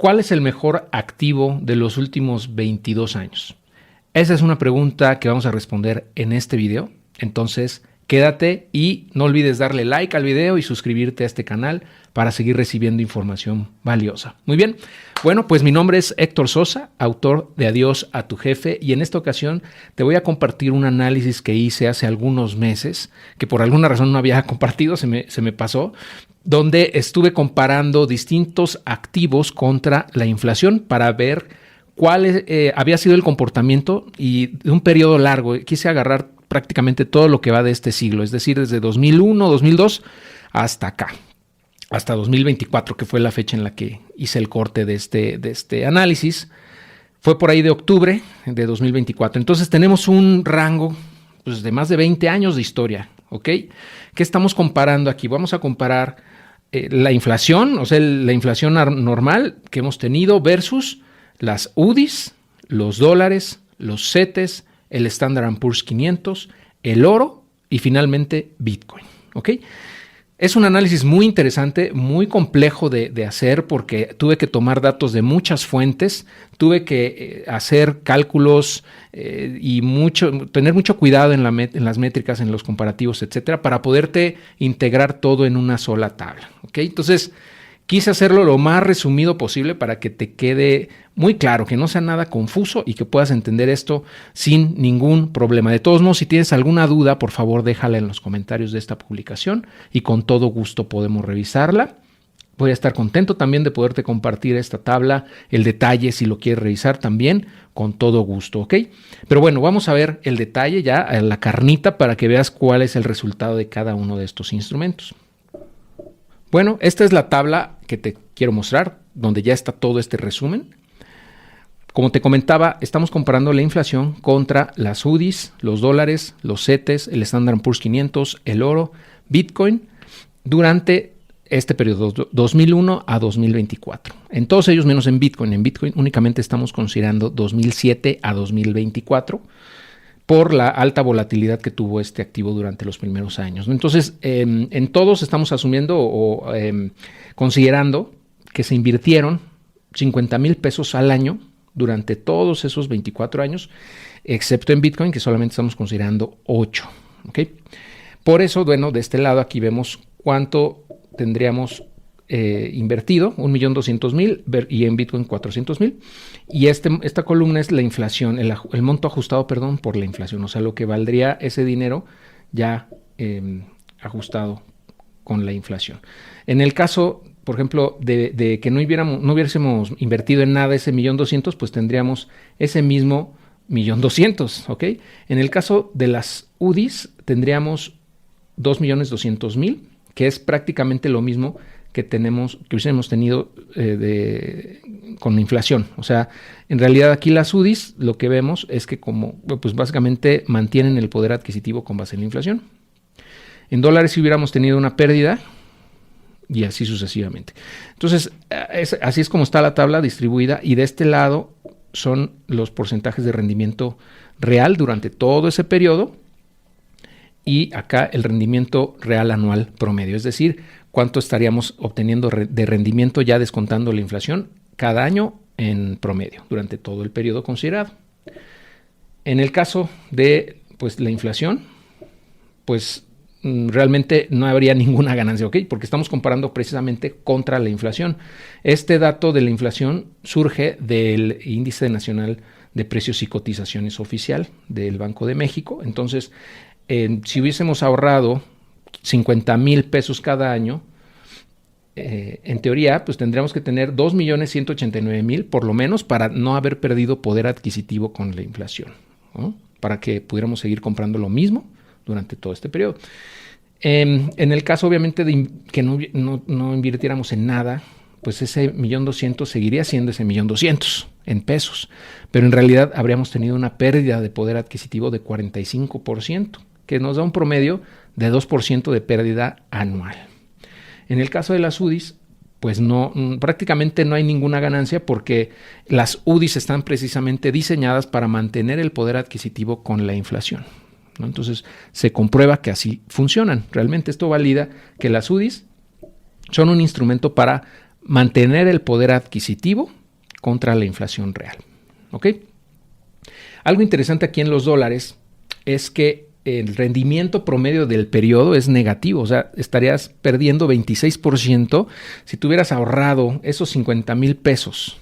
¿cuál es el mejor activo de los últimos 22 años? Esa es una pregunta que vamos a responder en este video. Entonces, quédate y no olvides darle like al video y suscribirte a este canal para seguir recibiendo información valiosa. Muy bien, bueno, pues mi nombre es Héctor Sosa, autor de Adiós a tu jefe, y en esta ocasión te voy a compartir un análisis que hice hace algunos meses, que por alguna razón no había compartido, se me pasó, donde estuve comparando distintos activos contra la inflación para ver cuál había sido el comportamiento y de un periodo largo. Quise agarrar prácticamente todo lo que va de este siglo, es decir, desde 2001, 2002 hasta acá, hasta 2024, que fue la fecha en la que hice el corte de este análisis. Fue por ahí de octubre de 2024. Entonces tenemos un rango pues, de más de 20 años de historia, ¿ok? ¿Qué estamos comparando aquí? Vamos a comparar la inflación, o sea, la inflación normal que hemos tenido versus las UDIs, los dólares, los CETES, el Standard & Poor's 500, el oro y finalmente Bitcoin, ¿ok? Es un análisis muy interesante, muy complejo de hacer porque tuve que tomar datos de muchas fuentes, tuve que hacer cálculos y tener mucho cuidado en las métricas, en los comparativos, etcétera, para poderte integrar todo en una sola tabla, ¿ok? Entonces, quise hacerlo lo más resumido posible para que te quede muy claro, que no sea nada confuso y que puedas entender esto sin ningún problema. De todos modos, si tienes alguna duda, por favor déjala en los comentarios de esta publicación y con todo gusto podemos revisarla. Voy a estar contento también de poderte compartir esta tabla, el detalle si lo quieres revisar también, con todo gusto, ¿ok? Pero bueno, vamos a ver el detalle ya, la carnita, para que veas cuál es el resultado de cada uno de estos instrumentos. Bueno, esta es la tabla que te quiero mostrar, donde ya está todo este resumen. Como te comentaba, estamos comparando la inflación contra las UDIs, los dólares, los CETES, el Standard & Poor's 500, el oro, Bitcoin, durante este periodo 2001 a 2024. En todos ellos menos en Bitcoin. En Bitcoin únicamente estamos considerando 2007 a 2024. Por la alta volatilidad que tuvo este activo durante los primeros años. Entonces, en todos estamos asumiendo o considerando que se invirtieron 50 mil pesos al año durante todos esos 24 años, excepto en Bitcoin, que solamente estamos considerando 8. ¿Okay? Por eso, bueno, de este lado aquí vemos cuánto tendríamos invertido, 1.200.000 y en Bitcoin 400.000. Y esta columna es la inflación, el monto ajustado, perdón, por la inflación, o sea, lo que valdría ese dinero ya ajustado con la inflación. En el caso, por ejemplo, de que no hubiésemos invertido en nada ese 1.200.000, pues tendríamos ese mismo 1.200.000, ¿ok? En el caso de las UDIs tendríamos 2.200.000, que es prácticamente lo mismo que hubiésemos tenido con la inflación. O sea, en realidad aquí las UDIs lo que vemos es que pues básicamente mantienen el poder adquisitivo con base en la inflación. En dólares si hubiéramos tenido una pérdida y así sucesivamente. Entonces, así es como está la tabla distribuida y de este lado son los porcentajes de rendimiento real durante todo ese periodo y acá el rendimiento real anual promedio, es decir, cuánto estaríamos obteniendo de rendimiento ya descontando la inflación cada año en promedio durante todo el periodo considerado. En el caso de pues, la inflación, pues realmente no habría ninguna ganancia, ¿ok? Porque estamos comparando precisamente contra la inflación. Este dato de la inflación surge del Índice Nacional de Precios y Cotizaciones Oficial del Banco de México. Entonces, si hubiésemos ahorrado 50 mil pesos cada año, en teoría, pues tendríamos que tener 2.189.000 por lo menos para no haber perdido poder adquisitivo con la inflación, ¿no? Para que pudiéramos seguir comprando lo mismo durante todo este periodo. En el caso, obviamente, de que no invirtiéramos en nada, pues ese 1.200.000 seguiría siendo ese 1.200.000 en pesos, pero en realidad habríamos tenido una pérdida de poder adquisitivo de 45%, que nos da un promedio de 2% de pérdida anual. En el caso de las UDIs, pues prácticamente no hay ninguna ganancia porque las UDIs están precisamente diseñadas para mantener el poder adquisitivo con la inflación, ¿no? Entonces se comprueba que así funcionan. Realmente esto valida que las UDIs son un instrumento para mantener el poder adquisitivo contra la inflación real. ¿Ok? Algo interesante aquí en los dólares es que el rendimiento promedio del periodo es negativo, o sea, estarías perdiendo 26% si tú hubieras ahorrado esos 50,000 pesos,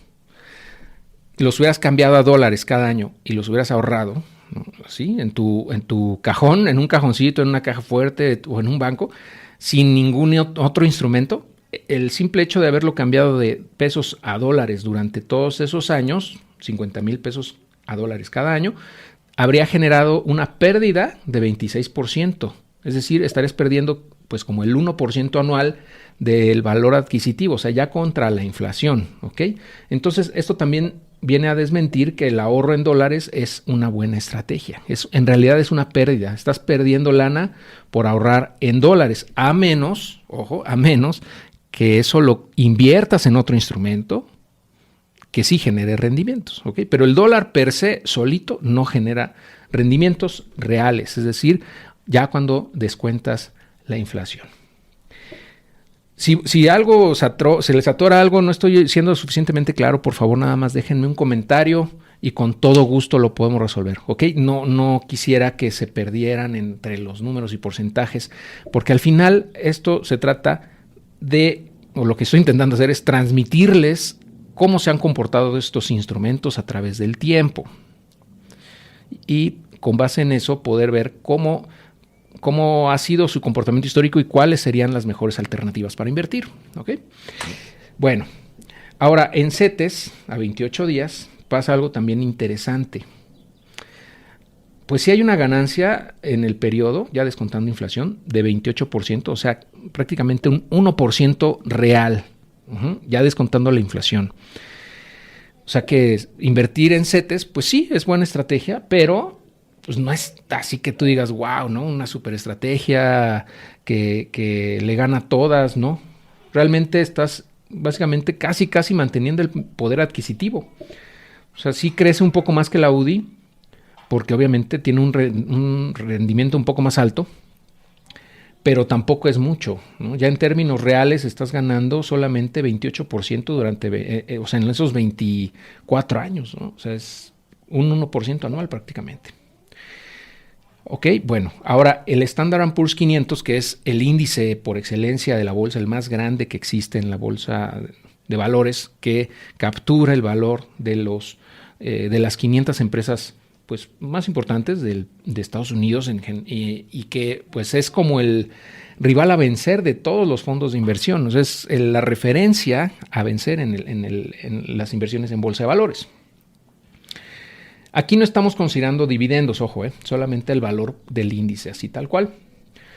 los hubieras cambiado a dólares cada año y los hubieras ahorrado, ¿no? ¿Sí? En tu cajón, en un cajoncito, en una caja fuerte o en un banco, sin ningún otro instrumento. El simple hecho de haberlo cambiado de pesos a dólares durante todos esos años, 50,000 pesos a dólares cada año, habría generado una pérdida de 26%. Es decir, estarías perdiendo pues como el 1% anual del valor adquisitivo, o sea, ya contra la inflación, ¿ok? Entonces, esto también viene a desmentir que el ahorro en dólares es una buena estrategia. En realidad es una pérdida. Estás perdiendo lana por ahorrar en dólares, a menos, ojo, a menos que eso lo inviertas en otro instrumento que sí genere rendimientos, ¿ok? Pero el dólar per se solito no genera rendimientos reales, es decir, ya cuando descuentas la inflación. Si algo se les atora algo, no estoy siendo suficientemente claro, por favor nada más déjenme un comentario y con todo gusto lo podemos resolver, ¿ok? No quisiera que se perdieran entre los números y porcentajes, porque al final esto se trata de, o lo que estoy intentando hacer es transmitirles cómo se han comportado estos instrumentos a través del tiempo y con base en eso poder ver cómo ha sido su comportamiento histórico y cuáles serían las mejores alternativas para invertir. ¿Okay? Bueno, ahora en CETES a 28 días pasa algo también interesante. Pues sí hay una ganancia en el periodo, ya descontando inflación, de 28%, o sea, prácticamente un 1% real. Ya descontando la inflación. O sea que invertir en CETES, pues sí, es buena estrategia, pero pues no es así que tú digas, wow, ¿no? Una super estrategia que le gana a todas, ¿no? Realmente estás básicamente casi manteniendo el poder adquisitivo. O sea, sí crece un poco más que la UDI, porque obviamente tiene un rendimiento un poco más alto, pero tampoco es mucho, ¿no? Ya en términos reales estás ganando solamente 28% durante, o sea, en esos 24 años, ¿no? O sea, es un 1% anual prácticamente. Ok, bueno, ahora el Standard & Poor's 500, que es el índice por excelencia de la bolsa, el más grande que existe en la bolsa de valores, que captura el valor de las 500 empresas pues más importantes de Estados Unidos y que pues es como el rival a vencer de todos los fondos de inversión. O sea, es la referencia a vencer en las inversiones en bolsa de valores. Aquí no estamos considerando dividendos, ojo, solamente el valor del índice, así tal cual.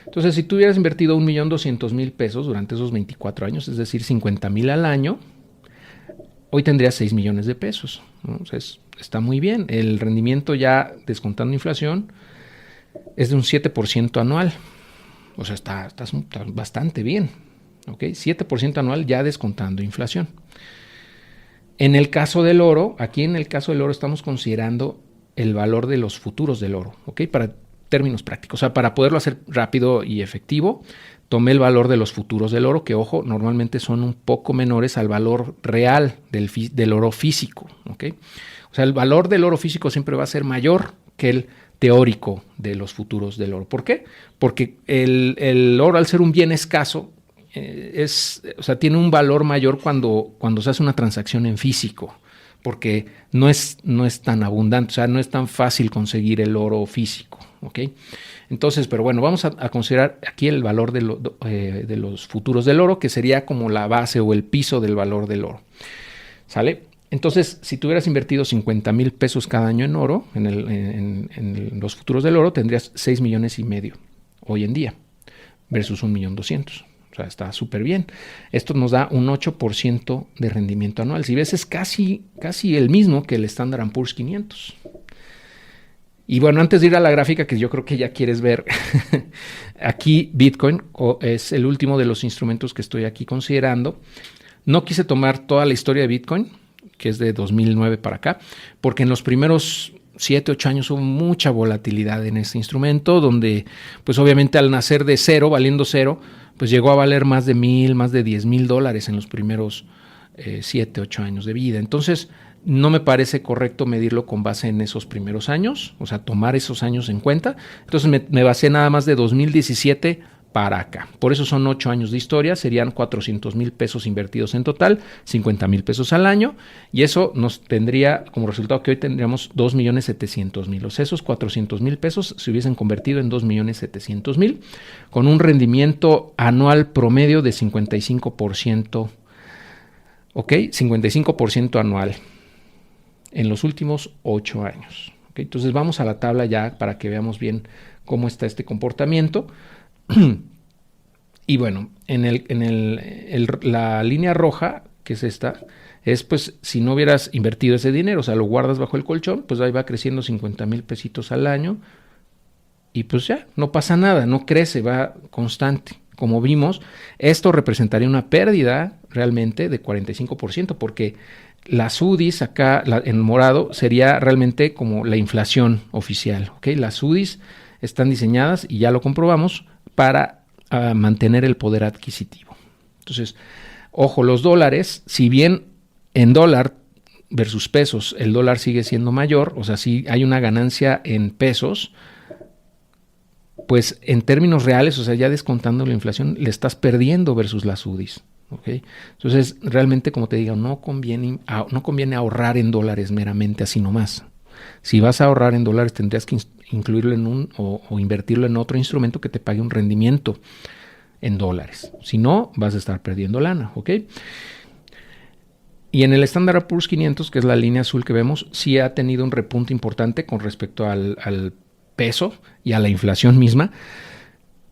Entonces, si tú hubieras invertido 1,200,000 pesos durante esos 24 años, es decir, 50,000 al año, hoy tendrías 6 millones de pesos, ¿no? O sea, está muy bien. El rendimiento ya descontando inflación es de un 7% anual. O sea, está bastante bien. ¿Okay? 7% anual ya descontando inflación. En el caso del oro, aquí en el caso del oro estamos considerando el valor de los futuros del oro, ¿ok? Para términos prácticos, o sea, para poderlo hacer rápido y efectivo, tomé el valor de los futuros del oro, que ojo, normalmente son un poco menores al valor real del oro físico, ¿ok? O sea, el valor del oro físico siempre va a ser mayor que el teórico de los futuros del oro. ¿Por qué? Porque el oro, al ser un bien escaso, tiene un valor mayor cuando se hace una transacción en físico, porque no es tan abundante, o sea, no es tan fácil conseguir el oro físico, ¿ok? Entonces, pero bueno, vamos a considerar aquí el valor de los futuros del oro, que sería como la base o el piso del valor del oro, ¿sale? Entonces, si tú hubieras invertido 50,000 pesos cada año en oro, en los futuros del oro, tendrías 6,5 millones hoy en día, versus 1,200,000. O sea, está súper bien. Esto nos da un 8% de rendimiento anual. Si ves, es casi el mismo que el Standard & Poor's 500. Y bueno, antes de ir a la gráfica, que yo creo que ya quieres ver, aquí Bitcoin es el último de los instrumentos que estoy aquí considerando. No quise tomar toda la historia de Bitcoin, que es de 2009 para acá, porque en los primeros 7, 8 años hubo mucha volatilidad en este instrumento, donde pues obviamente al nacer de cero, valiendo cero, pues llegó a valer más de $1,000, más de $10,000 en los primeros 7, 8 años de vida. Entonces, no me parece correcto medirlo con base en esos primeros años, o sea, tomar esos años en cuenta. Entonces me basé nada más de 2017 para acá. Por eso son 8 años de historia, serían 400,000 pesos invertidos en total, 50,000 pesos al año, y eso nos tendría como resultado que hoy tendríamos 2,700,000. O sea, esos 400,000 pesos se hubiesen convertido en 2,700,000, con un rendimiento anual promedio de 55%, ¿ok? 55% anual en los últimos 8 años. ¿Okay? Entonces vamos a la tabla ya para que veamos bien cómo está este comportamiento. Y bueno, la línea roja, que es esta, es pues si no hubieras invertido ese dinero, o sea, lo guardas bajo el colchón, pues ahí va creciendo 50,000 pesitos al año y pues ya, no pasa nada, no crece, va constante. Como vimos, esto representaría una pérdida realmente de 45%, porque las UDIs acá en morado sería realmente como la inflación oficial. ¿Okay? Las UDIs están diseñadas, y ya lo comprobamos, para mantener el poder adquisitivo. Entonces, ojo, los dólares, si bien en dólar versus pesos el dólar sigue siendo mayor, o sea, si hay una ganancia en pesos, pues en términos reales, o sea, ya descontando la inflación, le estás perdiendo versus las UDIs. ¿Okay? Entonces, realmente, como te digo, no conviene ahorrar en dólares meramente así nomás. Si vas a ahorrar en dólares, tendrías que incluirlo en o invertirlo en otro instrumento que te pague un rendimiento en dólares. Si no, vas a estar perdiendo lana, ¿ok? Y en el Standard & Poor's 500, que es la línea azul que vemos, sí ha tenido un repunte importante con respecto al peso y a la inflación misma,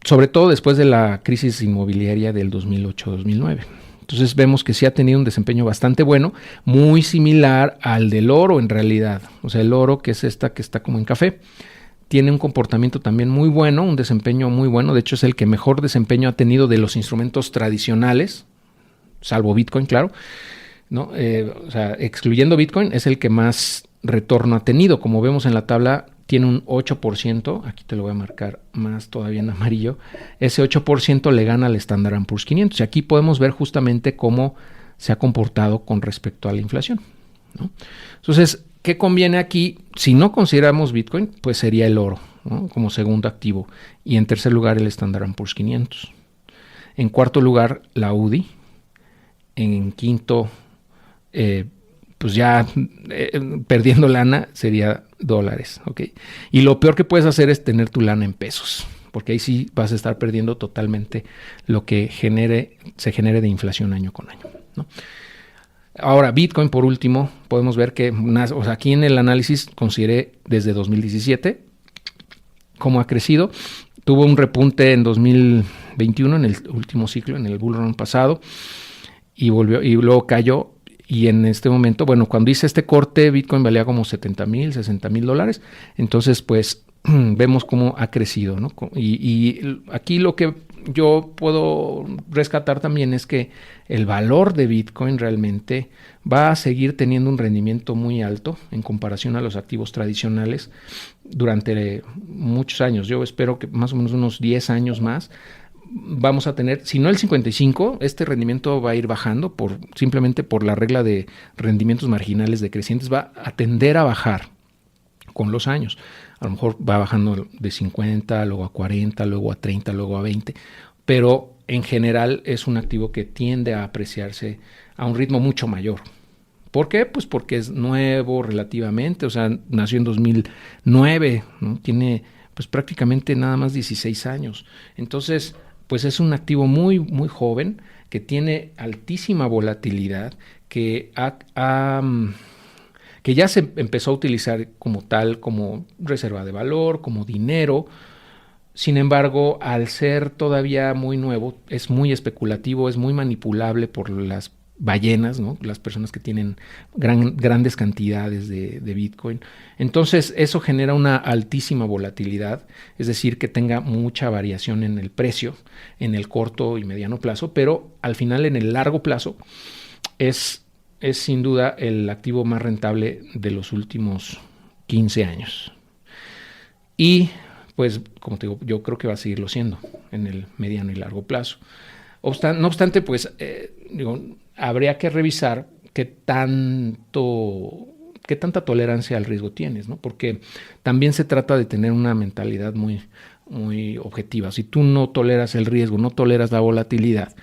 sobre todo después de la crisis inmobiliaria del 2008-2009. Entonces vemos que sí ha tenido un desempeño bastante bueno, muy similar al del oro en realidad. O sea, el oro, que es esta que está como en café, tiene un comportamiento también muy bueno, un desempeño muy bueno. De hecho, es el que mejor desempeño ha tenido de los instrumentos tradicionales, salvo Bitcoin, claro. ¿No? O sea, excluyendo Bitcoin, es el que más retorno ha tenido. Como vemos en la tabla, tiene un 8%, aquí te lo voy a marcar más todavía en amarillo, ese 8% le gana al Standard & Poor's 500. Y aquí podemos ver justamente cómo se ha comportado con respecto a la inflación, ¿no? Entonces, ¿qué conviene aquí? Si no consideramos Bitcoin, pues sería el oro, ¿no? Como segundo activo. Y en tercer lugar, el Standard & Poor's 500. En cuarto lugar, la UDI. En quinto, pues ya perdiendo lana sería dólares, ¿ok? Y lo peor que puedes hacer es tener tu lana en pesos, porque ahí sí vas a estar perdiendo totalmente lo que se genere de inflación año con año, ¿no? Ahora, Bitcoin, por último, podemos ver que o sea, aquí en el análisis consideré desde 2017 cómo ha crecido. Tuvo un repunte en 2021, en el último ciclo, en el bull run pasado, y volvió, y luego cayó. Y en este momento, bueno, cuando hice este corte, Bitcoin valía como $70,000, $60,000. Entonces, pues, vemos cómo ha crecido, ¿no? Y aquí lo que yo puedo rescatar también es que el valor de Bitcoin realmente va a seguir teniendo un rendimiento muy alto en comparación a los activos tradicionales durante muchos años. Yo espero que más o menos unos 10 años más vamos a tener, si no el 55, este rendimiento va a ir bajando simplemente por la regla de rendimientos marginales decrecientes, va a tender a bajar con los años. A lo mejor va bajando de 50, luego a 40, luego a 30, luego a 20, pero en general es un activo que tiende a apreciarse a un ritmo mucho mayor. ¿Por qué? Pues porque es nuevo relativamente, o sea, nació en 2009, ¿no? Tiene pues prácticamente nada más 16 años. Entonces, pues es un activo muy, muy joven, que tiene altísima volatilidad, que ya se empezó a utilizar como tal, como reserva de valor, como dinero. Sin embargo, al ser todavía muy nuevo, es muy especulativo, es muy manipulable por las ballenas, ¿no? Las personas que tienen grandes cantidades de Bitcoin. Entonces, eso genera una altísima volatilidad, es decir, que tenga mucha variación en el precio, en el corto y mediano plazo, pero al final, en el largo plazo, es sin duda el activo más rentable de los últimos 15 años. Y pues, como te digo, yo creo que va a seguirlo siendo en el mediano y largo plazo. No obstante, pues, habría que revisar qué tanta tolerancia al riesgo tienes, ¿no? Porque también se trata de tener una mentalidad muy, muy objetiva. Si tú no toleras el riesgo, no toleras la volatilidad,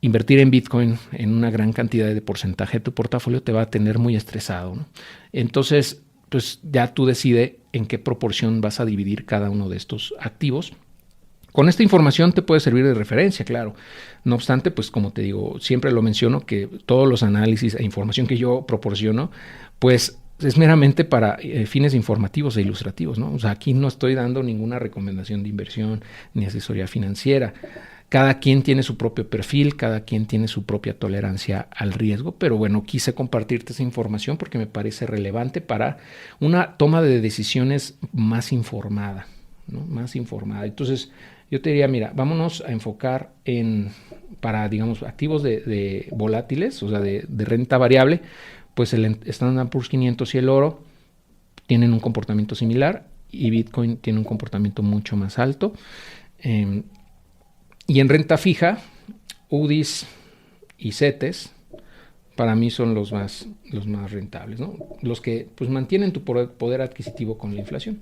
invertir en Bitcoin en una gran cantidad de porcentaje de tu portafolio te va a tener muy estresado, ¿no? Entonces, pues ya tú decides en qué proporción vas a dividir cada uno de estos activos. Con esta información te puede servir de referencia, claro. No obstante, pues como te digo, siempre lo menciono que todos los análisis e información que yo proporciono, pues es meramente para fines informativos e ilustrativos, ¿no? O sea, aquí no estoy dando ninguna recomendación de inversión ni asesoría financiera. Cada quien tiene su propio perfil, cada quien tiene su propia tolerancia al riesgo, pero bueno, quise compartirte esa información porque me parece relevante para una toma de decisiones más informada, ¿no? Más informada. Entonces, yo te diría, mira, vámonos a enfocar para, digamos, activos de volátiles, o sea, de renta variable, pues el Standard & Poor's 500 y el oro tienen un comportamiento similar y Bitcoin tiene un comportamiento mucho más alto. Y en renta fija, UDIs y CETES para mí son los más rentables, ¿no? Los que pues mantienen tu poder adquisitivo con la inflación.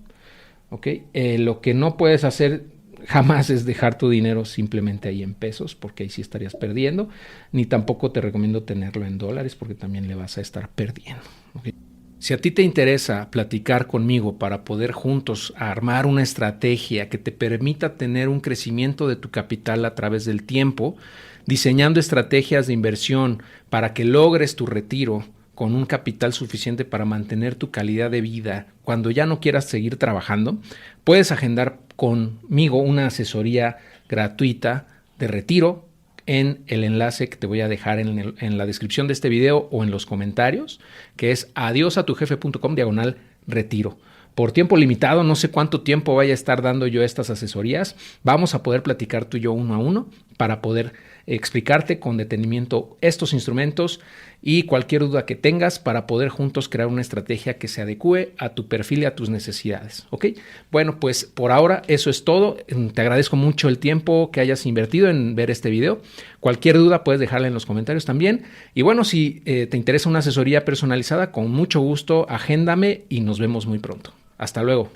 ¿Okay? Lo que no puedes hacer jamás es dejar tu dinero simplemente ahí en pesos, porque ahí sí estarías perdiendo, ni tampoco te recomiendo tenerlo en dólares porque también le vas a estar perdiendo. ¿Okay? Si a ti te interesa platicar conmigo para poder juntos armar una estrategia que te permita tener un crecimiento de tu capital a través del tiempo, diseñando estrategias de inversión para que logres tu retiro con un capital suficiente para mantener tu calidad de vida cuando ya no quieras seguir trabajando, puedes agendar conmigo una asesoría gratuita de retiro en el enlace que te voy a dejar en la descripción de este video o en los comentarios, que es adiosatujefe.com/retiro. Por tiempo limitado, no sé cuánto tiempo vaya a estar dando yo estas asesorías, vamos a poder platicar tú y yo uno a uno para poder explicarte con detenimiento estos instrumentos y cualquier duda que tengas para poder juntos crear una estrategia que se adecue a tu perfil y a tus necesidades. ¿Ok? Bueno, pues por ahora eso es todo. Te agradezco mucho el tiempo que hayas invertido en ver este video. Cualquier duda puedes dejarla en los comentarios también. Y bueno, si te interesa una asesoría personalizada, con mucho gusto, agéndame y nos vemos muy pronto. Hasta luego.